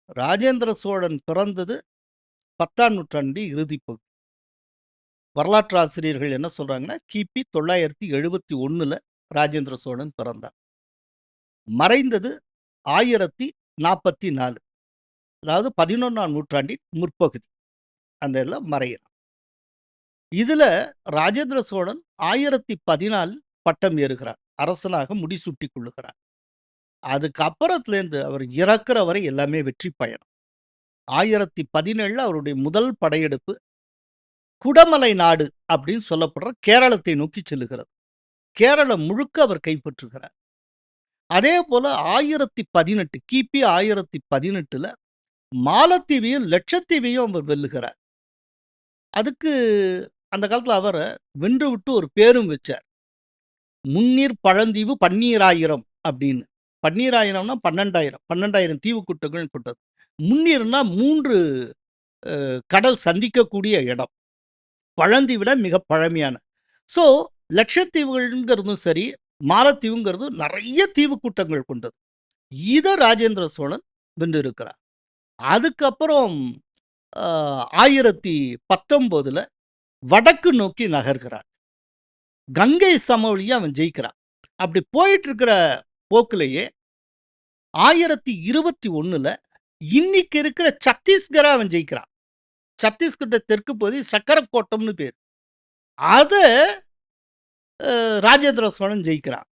ராஜேந்திர சோழன் பிறந்தது 10ஆம் நூற்றாண்டு இறுதிப் பகுதி. வரலாற்று ஆசிரியர்கள் என்ன சொல்றாங்கன்னா, கிபி 971ல ராஜேந்திர சோழன் பிறந்தார். மறைந்தது 1044. அதாவது 11ஆம் நூற்றாண்டின் முற்பகுதி. அந்த இதுல மறையிறான். இதுல ராஜேந்திர சோழன் 1014 பட்டம் ஏறுகிறார். அரசனாக முடிசூட்டிக் கொள்ளுகிறார். அதுக்கு அப்புறத்துலேருந்து அவர் இறக்குற வரை எல்லாமே வெற்றி பயணம். 1017ல அவருடைய முதல் படையெடுப்பு குடமலை நாடு அப்படின்னு சொல்லப்படுற கேரளத்தை நோக்கி செல்லுகிறது. கேரளம் முழுக்க அவர் கைப்பற்றுகிறார். அதே போல 1018 கிபி 1018ல மாலத்தீவையும் லட்சத்தீவையும் அவர் வெல்லுகிறார். அதுக்கு அந்த காலத்துல அவரை வென்று விட்டு ஒரு பேரும் வச்சார். முன்னீர் பழந்தீவு பன்னீராயிரம் அப்படின்னு. பன்னீராயிரம்னா 12,000 தீவு கூட்டங்கள் கொண்டது. முன்னீர்னா 3 கடல் சந்திக்கக்கூடிய இடம். பழந்தீவிட மிக பழமையான. ஸோ லட்சத்தீவுகள்ங்கிறதும் சரி, மாலத்தீவுங்கிறது நிறைய தீவு கூட்டங்கள் கொண்டது. இதை ராஜேந்திர சோழன் வென்று இருக்கிறார். அதுக்கப்புறம் 1019ல வடக்கு நோக்கி நகர்கிறார். கங்கை சமவெளியை அவன் ஜெயிக்கிறான். அப்படி போயிட்டு இருக்கிற போக்கிலேயே 1021ல இன்னைக்கு இருக்கிற சத்தீஸ்கரை அவன் ஜெயிக்கிறான். சத்தீஸ்கர் தெற்கு பகுதி சக்கரக்கோட்டம்னு பேர். அதை ராஜேந்திர சோழன் ஜெயிக்கிறான்.